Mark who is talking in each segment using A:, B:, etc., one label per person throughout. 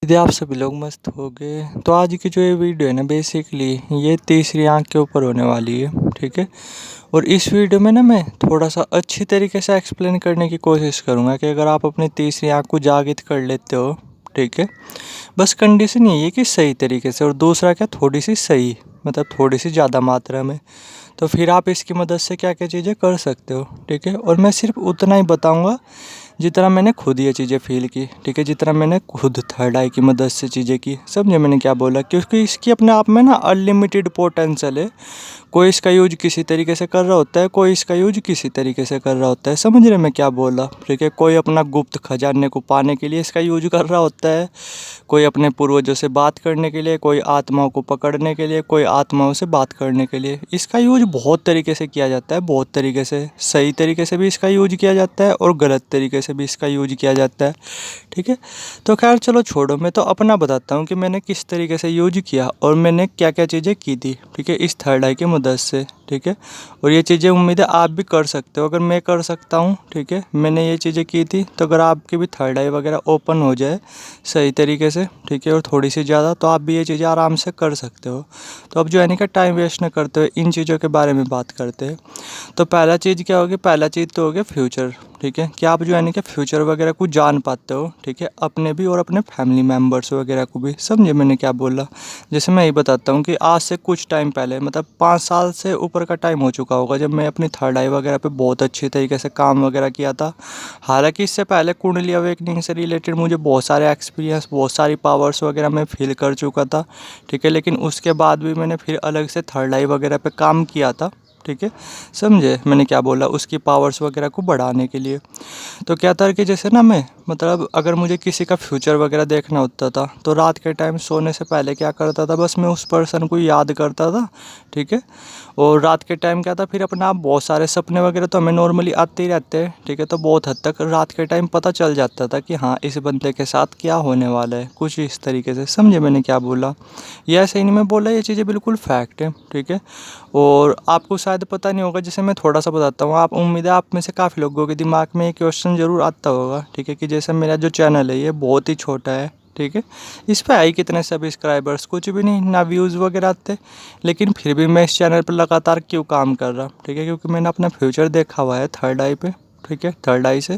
A: यदि आप सभी लोग मस्त हो गए तो आज की जो ये वीडियो है ना बेसिकली ये तीसरी आंख के ऊपर होने वाली है। ठीक है। और इस वीडियो में ना मैं थोड़ा सा अच्छी तरीके से एक्सप्लेन करने की कोशिश करूँगा कि अगर आप अपनी तीसरी आंख को जागृत कर लेते हो, ठीक है, बस कंडीशन यही है कि सही तरीके से, और दूसरा क्या, थोड़ी सी सही, मतलब थोड़ी सी ज़्यादा मात्रा में, तो फिर आप इसकी मदद से क्या क्या चीज़ें कर सकते हो। ठीक है। और मैं सिर्फ उतना ही बताऊँगा जितना मैंने खुद ये चीज़ें फ़ील की। ठीक है। जितना मैंने खुद थर्ड आई की मदद से चीज़ें की, समझे मैंने क्या बोला, क्योंकि इसकी अपने आप में ना अनलिमिटेड पोटेंशियल है। कोई इसका यूज किसी तरीके से कर रहा होता है, कोई इसका यूज किसी तरीके से कर रहा होता है। समझ रहे मैं क्या बोला। ठीक है। कोई अपना गुप्त खजाने को पाने के लिए इसका यूज कर रहा होता है, कोई अपने पूर्वजों से बात करने के लिए, कोई आत्माओं को पकड़ने के लिए, कोई आत्माओं से बात करने के लिए। इसका यूज बहुत तरीके से किया जाता है, बहुत तरीके से। सही तरीके से भी इसका यूज किया जाता है और गलत तरीके से भी इसका यूज किया जाता है। ठीक है। तो खैर चलो छोड़ो, मैं तो अपना बताता हूँ कि मैंने किस तरीके से यूज किया और मैंने क्या क्या चीज़ें की थी। ठीक है। इस थर्ड आई की मदद से। ठीक है। और ये चीज़ें उम्मीद है आप भी कर सकते हो, अगर मैं कर सकता हूँ। ठीक है। मैंने ये चीज़ें की थी, तो अगर आपकी भी थर्ड आई वगैरह ओपन हो जाए सही तरीके से, ठीक है, और थोड़ी सी ज़्यादा, तो आप भी ये चीज़ें आराम से कर सकते हो। तो अब जो है कि टाइम वेस्ट न करते हुए इन चीज़ों के बारे में बात करते हैं। तो पहला चीज़ क्या होगी, पहला चीज़ तो हो गया फ्यूचर। ठीक है। कि आप जो है कि फ्यूचर वगैरह को जान पाते हो। ठीक है। अपने भी और अपने फैमिली मेम्बर्स वगैरह को भी। समझे मैंने क्या बोला। जैसे मैं ये बताता हूँ कि आज से कुछ टाइम पहले, मतलब 5 साल से ऊपर का टाइम हो चुका होगा, जब मैं अपनी थर्ड आई वगैरह पे बहुत अच्छी तरीके से काम वगैरह किया था। हालांकि इससे पहले कुंडली अवेकनिंग से रिलेटेड मुझे बहुत सारे एक्सपीरियंस, बहुत सारी पावर्स वगैरह मैं फील कर चुका था। ठीक है। लेकिन उसके बाद भी मैंने फिर अलग से थर्ड आई वगैरह पे काम किया था। ठीक है। समझे मैंने क्या बोला, उसकी पावर्स वगैरह को बढ़ाने के लिए। तो क्या था कि जैसे ना मैं, मतलब अगर मुझे किसी का फ्यूचर वगैरह देखना होता था, तो रात के टाइम सोने से पहले क्या करता था, बस मैं उस पर्सन को याद करता था। ठीक है। और रात के टाइम क्या था, फिर अपना आप बहुत सारे सपने वगैरह तो हमें नॉर्मली आते ही रहते हैं। ठीक है। तो बहुत हद तक रात के टाइम पता चल जाता था कि हाँ इस बंदे के साथ क्या होने वाला है, कुछ इस तरीके से। समझे मैंने क्या बोला। ये ऐसे ही नहीं मैं बोला, ये चीज़ें बिल्कुल फैक्ट है। ठीक है। और आपको शायद पता नहीं होगा, जैसे मैं थोड़ा सा बताता हूँ, आप उम्मीद है आप में से काफ़ी लोगों के दिमाग में ये क्वेश्चन ज़रूर आता होगा। ठीक है। कि जैसे मेरा जो चैनल है ये बहुत ही छोटा है। ठीक है। इस पे आई कितने सब्सक्राइबर्स, कुछ भी नहीं, ना व्यूज़ वगैरह आते, लेकिन फिर भी मैं इस चैनल पर लगातार क्यों काम कर रहा। ठीक है। क्योंकि मैंने अपना फ्यूचर देखा हुआ है थर्ड आई पे। ठीक है। थर्ड आई से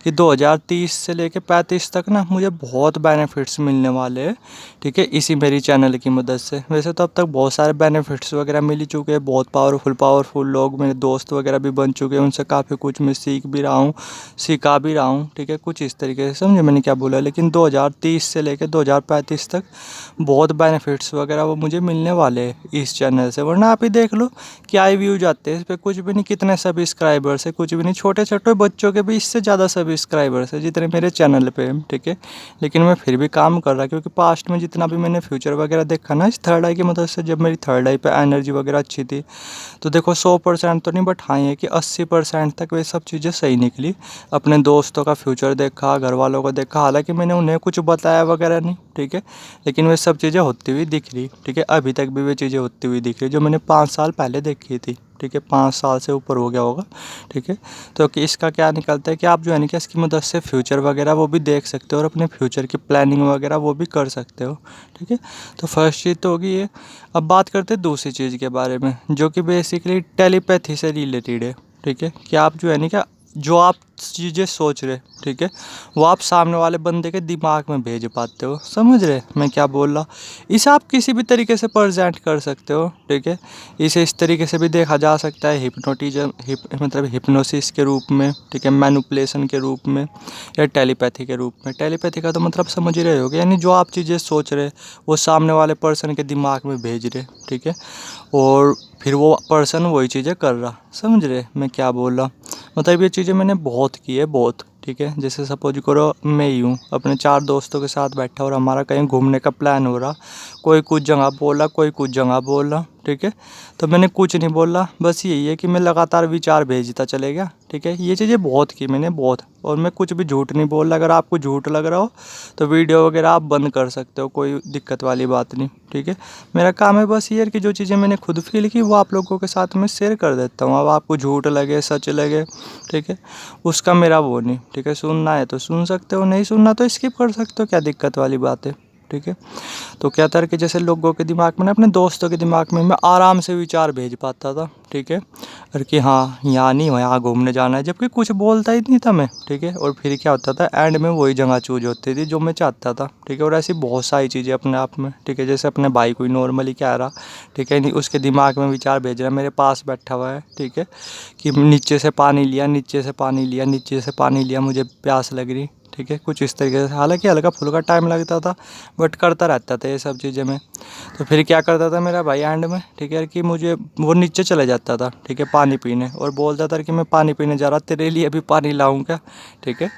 A: कि 2030 से लेके 35 तक ना मुझे बहुत बेनिफिट्स मिलने वाले हैं। ठीक है। इसी मेरी चैनल की मदद से। वैसे तो अब तक बहुत सारे बेनिफिट्स वगैरह मिल ही चुके हैं, बहुत पावरफुल लोग मेरे दोस्त वगैरह भी बन चुके हैं, उनसे काफ़ी कुछ मैं सीख भी रहा हूँ, सिखा भी रहा हूँ। ठीक है। कुछ इस तरीके से, समझे मैंने क्या बोला। लेकिन 2030 से लेकर 2035 तक बहुत बेनिफिट्स वगैरह वो मुझे मिलने वाले हैं इस चैनल से। वरना आप ही देख लो क्या ही व्यूज आते हैं इस पर, कुछ भी नहीं। कितने सब्सक्राइबर्स है, कुछ भी नहीं। छोटे छोटे बच्चों के भी इससे ज़्यादा सब्सक्राइबर्स है जितने मेरे चैनल पे हैं। ठीक है। लेकिन मैं फिर भी काम कर रहा, क्योंकि पास्ट में जितना भी मैंने फ्यूचर वगैरह देखा ना इस थर्ड आई की मदद से, जब मेरी थर्ड आई पे एनर्जी वगैरह अच्छी थी, तो देखो 100% तो नहीं, बट हाँ ये कि 80% तक वे सब चीज़ें सही निकली। अपने दोस्तों का फ्यूचर देखा, घर वालों को देखा, हालांकि मैंने उन्हें कुछ बताया वगैरह नहीं। ठीक है। लेकिन वे सब चीज़ें होती हुई दिख रही। ठीक है। अभी तक भी वे चीज़ें होती हुई दिख रही जो मैंने 5 साल पहले देखी थी। ठीक है। 5 साल से ऊपर हो गया होगा। ठीक है। तो कि इसका क्या निकलता है कि आप जो है कि इसकी मदद से फ्यूचर वगैरह वो भी देख सकते हो और अपने फ्यूचर की प्लानिंग वगैरह वो भी कर सकते हो। ठीक है। तो फर्स्ट चीज़ तो होगी ये। अब बात करते हैं दूसरी चीज़ के बारे में, जो कि बेसिकली टेलीपैथी से रिलेटेड है। ठीक है। कि आप जो है क्या, जो आप चीज़ें सोच रहे, ठीक है, वो आप सामने वाले बंदे के दिमाग में भेज पाते हो। समझ रहे मैं क्या बोल रहा। इसे आप किसी भी तरीके से प्रेजेंट कर सकते हो। ठीक है। इसे इस तरीके से भी देखा जा सकता है, हिप्नोटिज्म, मतलब हिप्नोसिस के रूप में। ठीक है। मैनिपुलेशन के रूप में, या टेलीपैथी के रूप में। टेलीपैथी का तो मतलब समझ ही रहे होगे, यानी जो आप चीज़ें सोच रहे वो सामने वाले पर्सन के दिमाग में भेज रहे। ठीक है। और फिर वो पर्सन वही चीज़ें कर रहा। समझ रहे मैं क्या बोल रहा। मतलब ये चीज़ें मैंने बहुत की है, बहुत। ठीक है। जैसे सपोज करो मैं ही हूँ, अपने 4 दोस्तों के साथ बैठा और हमारा कहीं घूमने का प्लान हो रहा, कोई कुछ जगह बोल रहा, कोई कुछ जगह बोल रहा। ठीक है। तो मैंने कुछ नहीं बोला, बस यही है कि मैं लगातार विचार भेजता चले गया, ठीक है। ये चीज़ें बहुत की मैंने, बहुत, और मैं कुछ भी झूठ नहीं बोल रहा। अगर आपको झूठ लग रहा हो तो वीडियो वगैरह आप बंद कर सकते हो, कोई दिक्कत वाली बात नहीं, ठीक है। मेरा काम है बस ये है कि जो चीज़ें मैंने खुद फील की वो आप लोगों के साथ में शेयर कर देता हूँ। अब आपको झूठ लगे सच लगे, ठीक है, उसका मेरा वो नहीं, ठीक है। सुनना है तो सुन सकते हो, नहीं सुनना तो स्किप कर सकते हो, क्या दिक्कत वाली बात है, ठीक है। तो क्या था कि जैसे लोगों के दिमाग में ना, अपने दोस्तों के दिमाग में मैं आराम से विचार भेज पाता था, ठीक है। और कि हाँ यहाँ नहीं, यहाँ घूमने जाना है, जबकि कुछ बोलता ही नहीं था मैं, ठीक है। और फिर क्या होता था, एंड में वही जगह चूज होती थी जो मैं चाहता था, ठीक है। और ऐसी बहुत सारी चीज़ें अपने आप में, ठीक है। जैसे अपने भाई कोई नॉर्मली कह रहा, ठीक है, नहीं उसके दिमाग में विचार भेज रहा, मेरे पास बैठा हुआ है, ठीक है, कि नीचे से पानी लिया, नीचे से पानी लिया, नीचे से पानी लिया, मुझे प्यास लग रही, ठीक है, कुछ इस तरीके से। हालांकि हल्का फुल्का टाइम लगता था, बट करता रहता था ये सब चीज़ें मैं। तो फिर क्या करता था मेरा भाई एंड में, ठीक है, कि मुझे वो नीचे चले जाता था, ठीक है, पानी पीने, और बोलता था कि मैं पानी पीने जा रहा, तेरे लिए अभी पानी लाऊं क्या, ठीक है।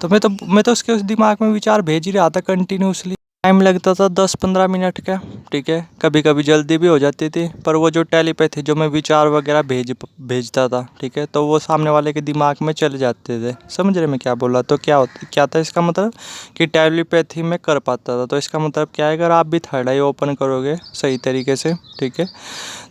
A: तो मैं तो उसके उस दिमाग में विचार भेज ही रहा था कंटिन्यूसली। टाइम लगता था 10-15 मिनट का, ठीक है। कभी कभी जल्दी भी हो जाती थी, पर वो जो टेलीपैथी, जो मैं विचार वगैरह भेजता था, ठीक है, तो वो सामने वाले के दिमाग में चले जाते थे। समझ रहे मैं क्या बोला? तो क्या था इसका मतलब, कि टेलीपैथी में कर पाता था। तो इसका मतलब क्या है, अगर आप भी थर्ड आई ओपन करोगे सही तरीके से, ठीक है,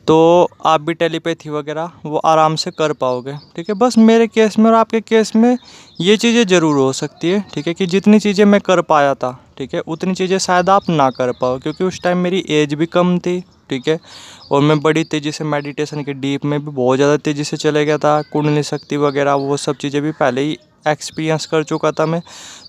A: तो आप भी टेलीपैथी वगैरह वो आराम से कर पाओगे, ठीक है। बस मेरे केस में और आपके केस में ये चीज़ें ज़रूर हो सकती है, ठीक है, कि जितनी चीज़ें मैं कर पाया था, ठीक है, उतनी चीज़ें शायद आप ना कर पाओ, क्योंकि उस टाइम मेरी एज भी कम थी, ठीक है। और मैं बड़ी तेज़ी से मेडिटेशन के डीप में भी बहुत ज़्यादा तेज़ी से चले गया था। कुंडली शक्ति वगैरह वो सब चीज़ें भी पहले ही एक्सपीरियंस कर चुका था मैं।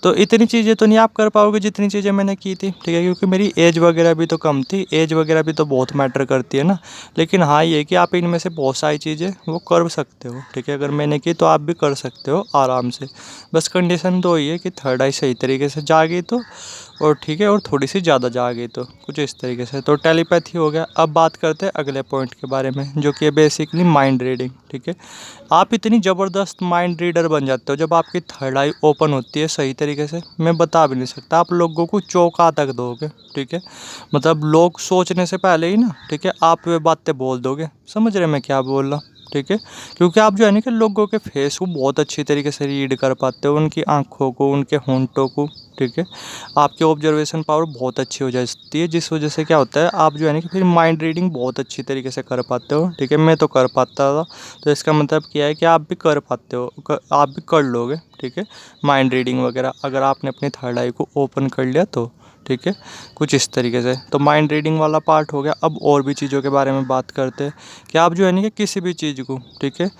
A: तो इतनी चीज़ें तो नहीं आप कर पाओगे जितनी चीज़ें मैंने की थी, ठीक है, क्योंकि मेरी एज वगैरह भी तो कम थी। एज वगैरह भी तो बहुत मैटर करती है ना। लेकिन हाँ, ये कि आप इनमें से बहुत सारी चीज़ें वो कर सकते हो, ठीक है। अगर मैंने की तो आप भी कर सकते हो आराम से। बस कंडीशन तो ही है कि थर्ड आई सही तरीके से जागी तो, और ठीक है, और थोड़ी सी ज़्यादा जागी तो, कुछ इस तरीके से। तो टेलीपैथी हो गया। अब बात करते हैं अगले पॉइंट के बारे में, जो कि है बेसिकली माइंड रीडिंग, ठीक है। आप इतनी ज़बरदस्त माइंड रीडर बन जाते हो जब आपकी थर्ड आई ओपन होती है सही तरीके से। मैं बता भी नहीं सकता, आप लोगों को चौंका तक दोगे, ठीक है। मतलब लोग सोचने से पहले ही ना, ठीक है, आप वे बातें बोल दोगे। समझ रहे मैं क्या बोल रहा, ठीक है। क्योंकि आप जो है ना कि लोगों के फेस को बहुत अच्छी तरीके से रीड कर पाते हो, उनकी आंखों को, उनके होंठों को, ठीक है। आपकी ऑब्जर्वेशन पावर बहुत अच्छी हो जाती है, जिस वजह से क्या होता है, आप जो है ना कि फिर माइंड रीडिंग बहुत अच्छी तरीके से कर पाते हो, ठीक है। मैं तो कर पाता था, तो इसका मतलब क्या है कि आप भी कर पाते हो, आप भी कर लोगे, ठीक है, माइंड रीडिंग वगैरह, अगर आपने अपनी थर्ड आई को ओपन कर लिया तो, ठीक है, कुछ इस तरीके से। तो माइंड रीडिंग वाला पार्ट हो गया। अब और भी चीज़ों के बारे में बात करते हैं कि आप जो है ना कि किसी भी चीज़ को, ठीक है,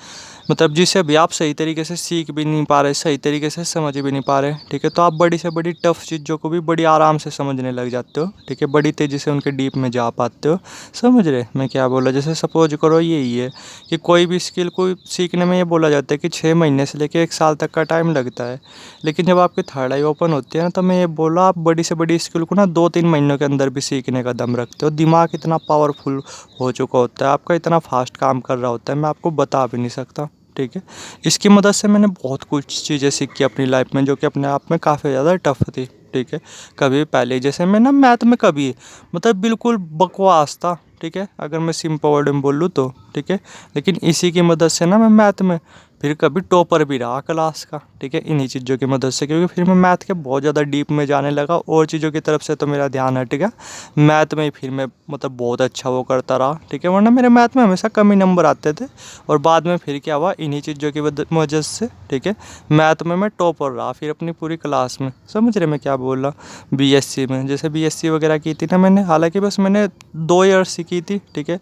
A: मतलब जिसे अभी आप सही तरीके से सीख भी नहीं पा रहे, सही तरीके से समझ भी नहीं पा रहे, ठीक है, तो आप बड़ी से बड़ी टफ चीज़ों को भी बड़ी आराम से समझने लग जाते हो, ठीक है, बड़ी तेज़ी से उनके डीप में जा पाते हो। समझ रहे मैं क्या बोला? जैसे सपोज करो यही है कि कोई भी स्किल को सीखने में ये बोला जाता है कि 6 महीने से लेकर 1 साल तक का टाइम लगता है। लेकिन जब आपकी थर्ड आई ओपन होती है ना, तो मैं ये बोला, आप बड़ी से बड़ी स्किल को ना 2-3 महीनों के अंदर भी सीखने का दम रखते हो। दिमाग इतना पावरफुल हो चुका होता है आपका, इतना फास्ट काम कर रहा होता है, मैं आपको बता भी नहीं सकता, ठीक है। इसकी मदद से मैंने बहुत कुछ चीज़ें सीखी अपनी लाइफ में, जो कि अपने आप में काफ़ी ज़्यादा टफ थी, ठीक है। कभी पहले जैसे मैं ना मैथ में कभी मतलब बिल्कुल बकवास था, ठीक है, अगर मैं सिंपल वर्ड में बोलूँ तो, ठीक है। लेकिन इसी की मदद से ना मैं मैथ में फिर कभी टॉपर भी रहा क्लास का, ठीक है, इन्हीं चीज़ों की मदद से। क्योंकि फिर मैं मैथ के बहुत ज़्यादा डीप में जाने लगा, और चीज़ों की तरफ से तो मेरा ध्यान हट गया। मैथ में ही फिर मैं मतलब बहुत अच्छा वो करता रहा, ठीक है, वरना मेरे मैथ में हमेशा कम ही नंबर आते थे। और बाद में फिर क्या हुआ, इन्हीं चीज़ों की वजह से, ठीक है, मैथ में मैं टॉपर रहा फिर अपनी पूरी क्लास में। समझ रहे मैं क्या बोल रहा? बीएससी में, जैसे बीएससी वगैरह की थी ना मैंने, हालांकि बस मैंने 2 ईयर्स ही की थी, ठीक है।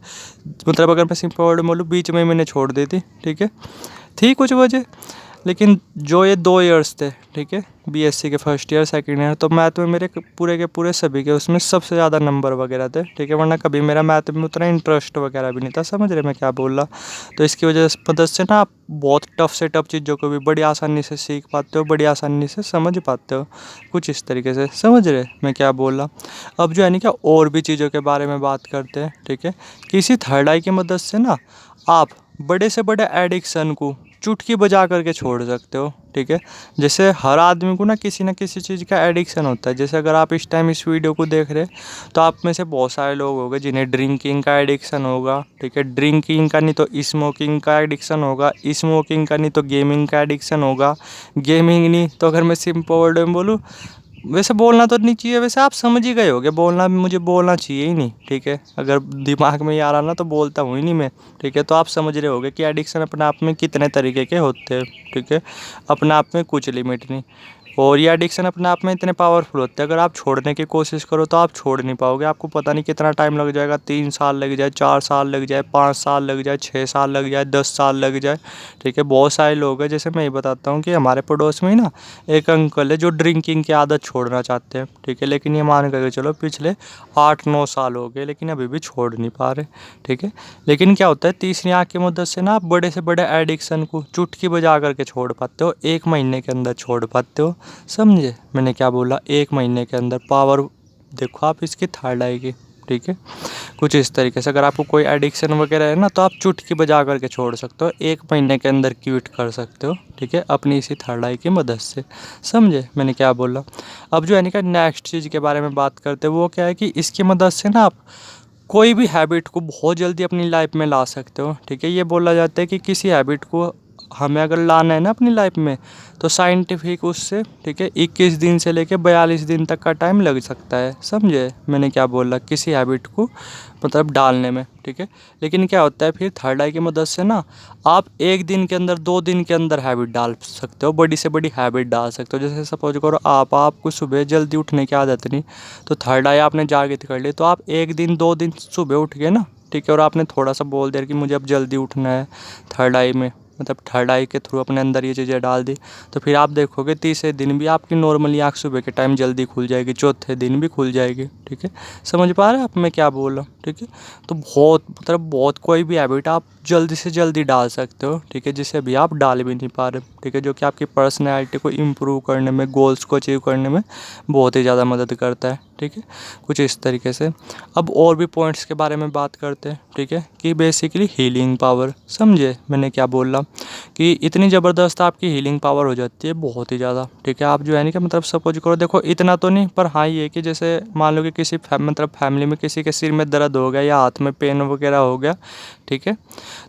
A: मतलब अगर मैं सिंपल वर्ड बोलूँ, बीच में ही मैंने छोड़ दी थी, ठीक है, थी कुछ वजह। लेकिन जो ये 2 ईयर्स थे, ठीक है, बीएससी के फर्स्ट ईयर सेकंड ईयर, तो मैथ में मेरे पूरे के पूरे सभी के उसमें सबसे ज़्यादा नंबर वगैरह थे, ठीक है। वरना कभी मेरा मैथ में उतना इंटरेस्ट वगैरह भी नहीं था। समझ रहे मैं क्या बोल रहा? तो इसकी वजह से मदद से ना आप बहुत टफ से टफ चीज़ों को भी बड़ी आसानी से सीख पाते हो, बड़ी आसानी से समझ पाते हो, कुछ इस तरीके से। समझ रहे मैं क्या बोल रहा? अब जो है नहीं क्या, और भी चीज़ों के बारे में बात करते हैं, ठीक है। किसी थर्ड आई की मदद से ना आप बड़े से बड़े एडिक्शन को, चुटकी बजा करके छोड़ सकते हो, ठीक है। जैसे हर आदमी को ना किसी चीज़ का एडिक्शन होता है। जैसे अगर आप इस टाइम इस वीडियो को देख रहे तो आप में से बहुत सारे लोग होंगे जिन्हें ड्रिंकिंग का एडिक्शन होगा, ठीक है। ड्रिंकिंग का नहीं तो स्मोकिंग का एडिक्शन होगा, स्मोकिंग का नहीं तो गेमिंग का एडिक्शन होगा, गेमिंग नहीं तो अगर मैं सिंपल वर्ड में बोलूँ, वैसे बोलना तो नहीं चाहिए, वैसे आप समझ ही गए होगे, बोलना मुझे बोलना चाहिए ही नहीं, ठीक है। अगर दिमाग में ही आ रहा ना तो बोलता हूँ ही नहीं मैं, ठीक है। तो आप समझ रहे होगे कि एडिक्शन अपने आप में कितने तरीके के होते हैं, ठीक है। अपने आप में कुछ लिमिट नहीं, और ये एडिक्शन अपने आप में इतने पावरफुल होते हैं, अगर आप छोड़ने की कोशिश करो तो आप छोड़ नहीं पाओगे। आपको पता नहीं कितना टाइम लग जाएगा, 3 साल लग जाए, 4 साल लग जाए, 5 साल लग जाए, 6 साल लग जाए, 10 साल लग जाए, ठीक है। बहुत सारे लोग हैं, जैसे मैं ये बताता हूँ कि हमारे पड़ोस में ही ना एक अंकल है जो ड्रिंकिंग की आदत छोड़ना चाहते हैं, ठीक है। लेकिन ये मान करके चलो पिछले 8-9 साल हो गए, लेकिन अभी भी छोड़ नहीं पा रहे, ठीक है। लेकिन क्या होता है, तीसरी आँख की मदद से ना आप बड़े से बड़े एडिक्शन को चुटकी बजा करके छोड़ पाते हो, 1 महीने के अंदर छोड़ पाते हो। समझे मैंने क्या बोला, 1 महीने के अंदर पावर देखो आप इसकी थर्ड आएगी, ठीक है। कुछ इस तरीके से अगर आपको कोई एडिक्शन वगैरह है ना तो आप चुटकी बजा करके छोड़ सकते हो, 1 महीने के अंदर क्विट कर सकते हो, ठीक है, अपनी इसी थर्ड आई की मदद से। समझे मैंने क्या बोला। अब जो है ना नेक्स्ट चीज़ के बारे में बात करते हैं, वो क्या है कि इसकी मदद से ना आप कोई भी हैबिट को बहुत जल्दी अपनी लाइफ में ला सकते हो, ठीक है। ये बोला जाता है कि किसी हैबिट को हमें अगर लाना है ना अपनी लाइफ में तो साइंटिफिक उससे, ठीक है, 21 दिन से लेके 42 दिन तक का टाइम लग सकता है। समझे मैंने क्या बोला, किसी हैबिट को मतलब डालने में, ठीक है। लेकिन क्या होता है फिर थर्ड आई की मदद से ना आप 1 दिन के अंदर 2 दिन के अंदर हैबिट डाल सकते हो, बड़ी से बड़ी हैबिट डाल सकते हो। जैसे सपोज करो आपको सुबह जल्दी उठने की आदत नहीं, तो थर्ड आई आपने जागृत कर ली, तो आप 1 दिन 2 दिन सुबह उठ गए ना, ठीक है, और आपने थोड़ा सा बोल दिया कि मुझे अब जल्दी उठना है, थर्ड आई में मतलब थर्ड आई के थ्रू अपने अंदर ये चीज़ें डाल दी, तो फिर आप देखोगे तीसरे दिन भी आपकी नॉर्मली आँख सुबह के टाइम जल्दी खुल जाएगी, चौथे दिन भी खुल जाएगी, ठीक है। समझ पा रहे हैं आप मैं क्या बोल रहा हूँ, ठीक है। तो बहुत कोई भी हैबिट आप जल्दी से जल्दी डाल सकते हो, ठीक है, जिसे अभी आप डाल भी नहीं पा रहे, ठीक है, जो कि आपकी पर्सनैलिटी को इम्प्रूव करने में, गोल्स को अचीव करने में बहुत ही ज़्यादा मदद करता है, ठीक है। कुछ इस तरीके से अब और भी पॉइंट्स के बारे में बात करते हैं, ठीक है, कि बेसिकली हीलिंग पावर। समझे मैंने क्या बोल रहा कि इतनी ज़बरदस्त आपकी हीलिंग पावर हो जाती है, बहुत ही ज़्यादा, ठीक है। आप जो है नहीं कि मतलब सपोज करो, देखो इतना तो नहीं, पर हाँ ये कि जैसे मान लो कि किसी मतलब फैमिली में किसी के सिर में दर्द हो गया या हाथ में पेन वगैरह हो गया, ठीक है,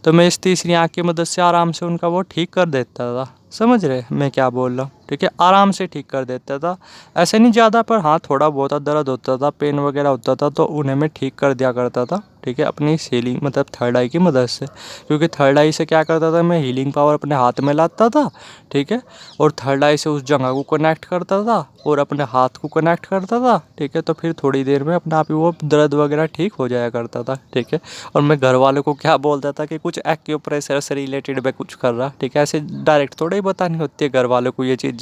A: तो मैं इस तीसरी आँख की मदद से आराम से उनका वो ठीक कर देता था। समझ रहे मैं क्या बोल रहा हूँ, ठीक है, आराम से ठीक कर देता था, ऐसे नहीं ज़्यादा, पर हाँ थोड़ा बहुत दर्द होता था, पेन वगैरह होता था तो उन्हें मैं ठीक कर दिया करता था, ठीक है, अपनी हीलिंग मतलब थर्ड आई की मदद से। क्योंकि थर्ड आई से क्या करता था, मैं हीलिंग पावर अपने हाथ में लाता था, ठीक है, और थर्ड आई से उस जगह को कनेक्ट करता था और अपने हाथ को कनेक्ट करता था, ठीक है, तो फिर थोड़ी देर में अपने आप ही वो दर्द वगैरह ठीक हो जाया करता था, ठीक है। और मैं घर वालों को क्या बोलता था कि कुछ एक्यूप्रेशर से रिलेटेड मैं कुछ कर रहा, ठीक है, ऐसे डायरेक्ट थोड़ा ही बतानी होती है घर वालों को ये चीज़ें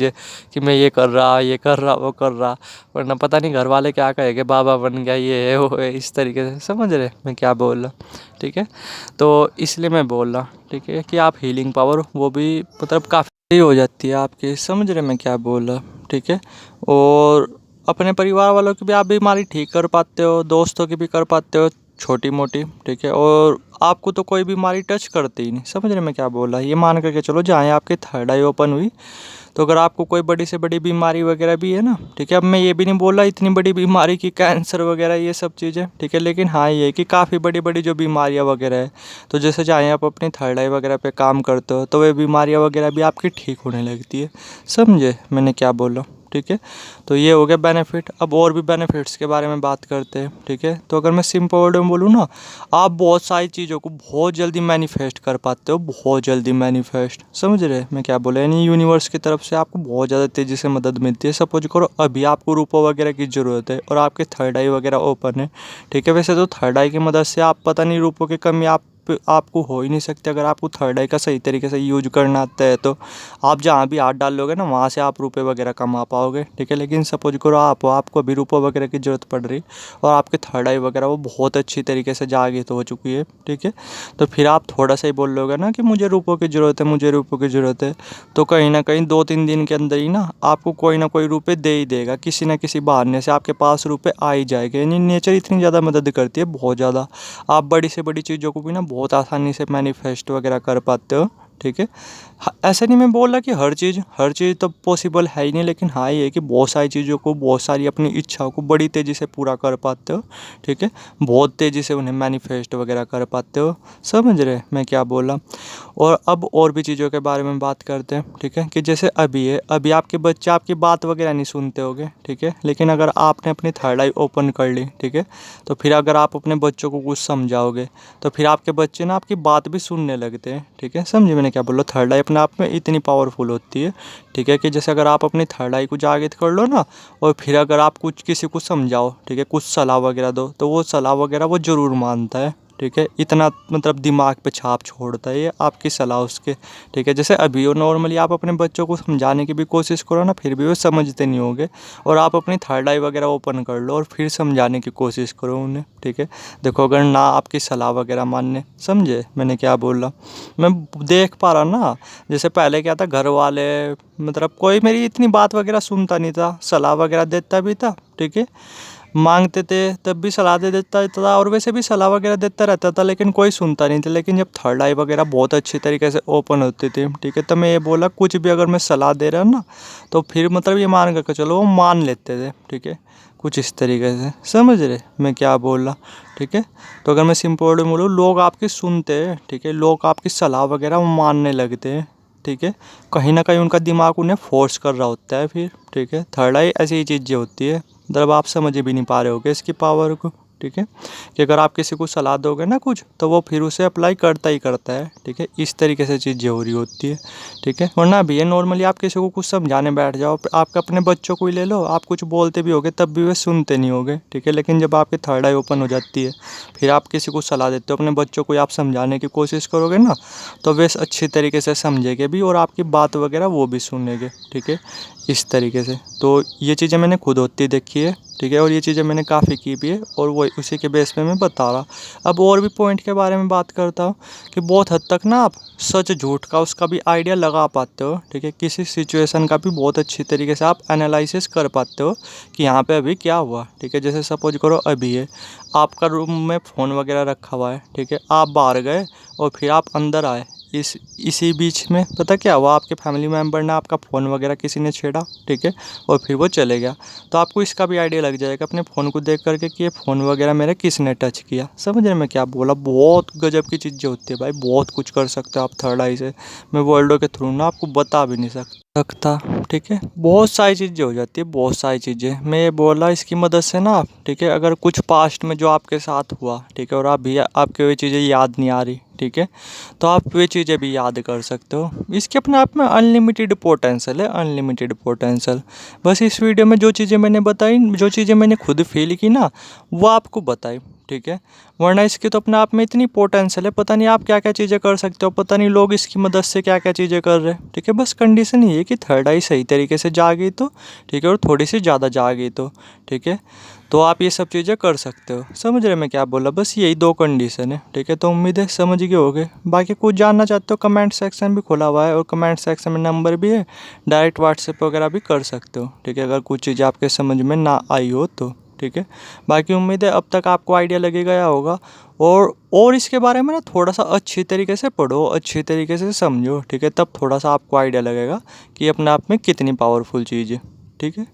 A: कि मैं ये कर रहा वो कर रहा, वरना पता नहीं घर वाले क्या कहेंगे, बाबा बन गया, ये है वो है, इस तरीके से। समझ रहे मैं क्या बोल रहा, ठीक है। तो इसलिए मैं बोल रहा, ठीक है, कि आप हीलिंग पावर वो भी मतलब काफ़ी हो जाती है आपकी। समझ रहे मैं क्या बोल रहा, ठीक है। और अपने परिवार वालों की भी आप बीमारी ठीक कर पाते हो, दोस्तों की भी कर पाते हो छोटी मोटी, ठीक है, और आपको तो कोई बीमारी टच करती ही नहीं। समझ रहे मैं क्या बोल रहा, ये मान करके चलो जहाँ आपकी थर्ड आई ओपन हुई, तो अगर आपको कोई बड़ी से बड़ी बीमारी वगैरह भी है ना, ठीक है, अब मैं ये भी नहीं बोल रहा इतनी बड़ी बीमारी की कैंसर वगैरह ये सब चीज़ें, ठीक है, लेकिन हाँ ये कि काफ़ी बड़ी बड़ी जो बीमारियाँ वगैरह है, तो जैसे चाहे आप अपनी थर्ड आई वगैरह पे काम करते हो तो वे बीमारियाँ वगैरह भी आपकी ठीक होने लगती है। समझे मैंने क्या बोला, ठीक है। तो ये हो गया बेनिफिट। अब और भी बेनिफिट्स के बारे में बात करते हैं, ठीक है। तो अगर मैं सिंपल वर्ड में बोलूँ ना, आप बहुत सारी चीज़ों को बहुत जल्दी मैनिफेस्ट कर पाते हो, बहुत जल्दी मैनिफेस्ट। समझ रहे मैं क्या बोला, यानी यूनिवर्स की तरफ से आपको बहुत ज़्यादा तेज़ी से मदद मिलती है। सपोज करो अभी आपको रूपो वगैरह की ज़रूरत है और आपके थर्ड आई वगैरह ओपन है, ठीक है। वैसे तो थर्ड आई की मदद से आप पता नहीं रूपो की कमी आपको हो ही नहीं सकती। अगर आपको थर्ड आई का सही तरीके से यूज करना आता है तो आप जहाँ भी हाथ डाल लोगे ना वहाँ से आप रुपए वगैरह कमा पाओगे, ठीक है। लेकिन सपोज करो आपको अभी रुपये वगैरह की ज़रूरत पड़ रही और आपके थर्ड आई वगैरह वो बहुत अच्छी तरीके से जागृत हो चुकी है, ठीक है, तो फिर आप थोड़ा सा ही बोल लोगे ना कि मुझे रुपयों की ज़रूरत है, मुझे रुपयों की ज़रूरत है, तो कहीं ना कहीं 2-3 दिन के अंदर ही ना आपको कोई ना कोई रुपये दे ही देगा, किसी न किसी बहाने से आपके पास रुपये आ ही जाएगा। यानी नेचर इतनी ज़्यादा मदद करती है, बहुत ज़्यादा। आप बड़ी से बड़ी चीज़ों को भी ना बहुत आसानी से मैनिफेस्ट वगैरह कर पाते हो, ठीक है। ऐसा नहीं मैं बोल रहा कि हर चीज़ तो पॉसिबल है ही नहीं, लेकिन हाँ ये है कि बहुत सारी चीज़ों को, बहुत सारी अपनी इच्छाओं को बड़ी तेज़ी से पूरा कर पाते हो, ठीक है। बहुत तेज़ी से उन्हें मैनिफेस्ट वगैरह कर पाते हो, समझ रहे मैं क्या बोला। और अब और भी चीज़ों के बारे में बात करते हैं, ठीक है। कि जैसे अभी है, अभी आपके बच्चे आपकी बात वगैरह नहीं सुनते होगे, ठीक है, लेकिन अगर आपने अपनी थर्ड आई ओपन कर ली, ठीक है, तो फिर अगर आप अपने बच्चों को कुछ समझाओगे तो फिर आपके बच्चे ना आपकी बात भी सुनने लगते हैं, ठीक है। समझे मैंने क्या बोला। थर्ड आई अपने आप में इतनी पावरफुल होती है, ठीक है, कि जैसे अगर आप अपनी थर्ड आई को जागृत कर लो ना, और फिर अगर आप कुछ किसी को समझाओ, ठीक है, कुछ सलाह वगैरह दो, तो वो सलाह वगैरह वो ज़रूर मानता है, ठीक है। इतना मतलब दिमाग पे छाप छोड़ता है ये आपकी सलाह उसके, ठीक है। जैसे अभी वो नॉर्मली आप अपने बच्चों को समझाने की भी कोशिश करो ना, फिर भी वो समझते नहीं होंगे, और आप अपनी थर्ड आई वगैरह ओपन कर लो और फिर समझाने की कोशिश करो उन्हें, ठीक है। देखो अगर ना आपकी सलाह वगैरह मानने, समझे मैंने क्या बोला। मैं देख पा रहा ना, जैसे पहले क्या था, घर वाले मतलब कोई मेरी इतनी बात वगैरह सुनता नहीं था, सलाह वगैरह देता भी था, ठीक है, मांगते थे तब भी सलाह दे देता था, और वैसे भी सलाह वगैरह देता रहता था, लेकिन कोई सुनता नहीं था। लेकिन जब थर्ड आई वगैरह बहुत अच्छी तरीके से ओपन होती थी, ठीक है, तो मैं ये बोला कुछ भी अगर मैं सलाह दे रहा हूँ ना, तो फिर मतलब ये मान कर चलो वो मान लेते थे, ठीक है, कुछ इस तरीके से, समझ रहे मैं क्या बोल रहा, ठीक है। तो अगर मैं सिंपल वर्ड में बोलूँ, लोग आपकी सुनते हैं, ठीक है, लोग आपकी सलाह वगैरह मानने लगते हैं, ठीक है। कहीं ना कहीं उनका दिमाग उन्हें फोर्स कर रहा होता है फिर, ठीक है। थर्ड आई ऐसी ही चीज़ें होती है, मतलब आप समझ भी नहीं पा रहे होगे इसकी पावर को, ठीक है। कि अगर आप किसी को सलाह दोगे ना कुछ, तो वो फिर उसे अप्लाई करता ही करता है, ठीक है। इस तरीके से चीज़ें हो रही होती है, ठीक है। वरना भी ये नॉर्मली आप किसी को कुछ समझाने बैठ जाओ, आप अपने बच्चों को ही ले लो, आप कुछ बोलते भी होगे तब भी वे सुनते नहीं होगे, ठीक है। लेकिन जब आपकी थर्ड आई ओपन हो जाती है, फिर आप किसी को सलाह देते हो, अपने बच्चों को आप समझाने की कोशिश करोगे ना, तो वे अच्छी तरीके से समझेंगे भी और आपकी बात वगैरह वो भी सुनेंगे, ठीक है, इस तरीके से। तो ये चीज़ें मैंने खुद होती देखी है, ठीक है, और ये चीज़ें मैंने काफ़ी की भी है, और वो उसी के बेस पे मैं बता रहा। अब और भी पॉइंट के बारे में बात करता हूँ कि बहुत हद तक ना आप सच झूठ का उसका भी आइडिया लगा पाते हो, ठीक है। किसी सिचुएशन का भी बहुत अच्छी तरीके से आप एनालिसिस कर पाते हो कि यहाँ पे अभी क्या हुआ, ठीक है। जैसे सपोज करो अभी है, आपका रूम में फ़ोन वगैरह रखा हुआ है, ठीक है, आप बाहर गए और फिर आप अंदर आए, इसी बीच में पता क्या हुआ, आपके फैमिली मेम्बर ने आपका फ़ोन वगैरह किसी ने छेड़ा, ठीक है, और फिर वो चले गया। तो आपको इसका भी आइडिया लग जाएगा अपने फ़ोन को देख करके कि ये फ़ोन वगैरह मेरा किसने टच किया। समझ रहे मैं क्या बोला। बहुत गजब की चीज़ें होती है भाई, बहुत कुछ कर सकते हो आप थर्ड आई से। मैं वर्ल्डों के थ्रू ना आपको बता भी नहीं सकता, ठीक है। बहुत सारी चीज़ें हो जाती है, बहुत सारी चीज़ें मैं ये बोला इसकी मदद से ना, ठीक है। अगर कुछ पास्ट में जो आपके साथ हुआ, ठीक है, और आप भी आपके वे चीज़ें याद नहीं आ रही, ठीक है, तो आप वे चीज़ें भी याद कर सकते हो। इसके अपने आप में अनलिमिटेड पोटेंशियल है, अनलिमिटेड पोटेंशियल। बस इस वीडियो में जो चीज़ें मैंने बताई, जो चीज़ें मैंने खुद फील की ना, वो आपको बताई, ठीक है। वरना इसके तो अपने आप में इतनी पोटेंशियल है, पता नहीं आप क्या क्या चीज़ें कर सकते हो, पता नहीं लोग इसकी मदद से क्या क्या चीज़ें कर रहे हैं, ठीक है। बस कंडीशन ये है कि थर्ड आई सही तरीके से जागी तो, ठीक है, और थोड़ी सी ज़्यादा जागी तो, ठीक है, तो आप ये सब चीज़ें कर सकते हो। समझ रहे मैं क्या बोला। बस यही दो कंडीशन है, ठीक है। तो उम्मीद है समझ गए होगे। बाकी कुछ जानना चाहते हो, कमेंट सेक्शन भी खुला हुआ है, और कमेंट सेक्शन में नंबर भी है, डायरेक्ट व्हाट्सएप वगैरह भी कर सकते हो, ठीक है, अगर कुछ चीज़ आपके समझ में ना आई हो तो, ठीक है। बाकी उम्मीद है अब तक आपको आइडिया लगे गया होगा, और इसके बारे में ना थोड़ा सा अच्छी तरीके से पढ़ो, अच्छी तरीके से समझो, ठीक है, तब थोड़ा सा आपको आइडिया लगेगा कि अपने आप में कितनी पावरफुल चीज़ है, ठीक है।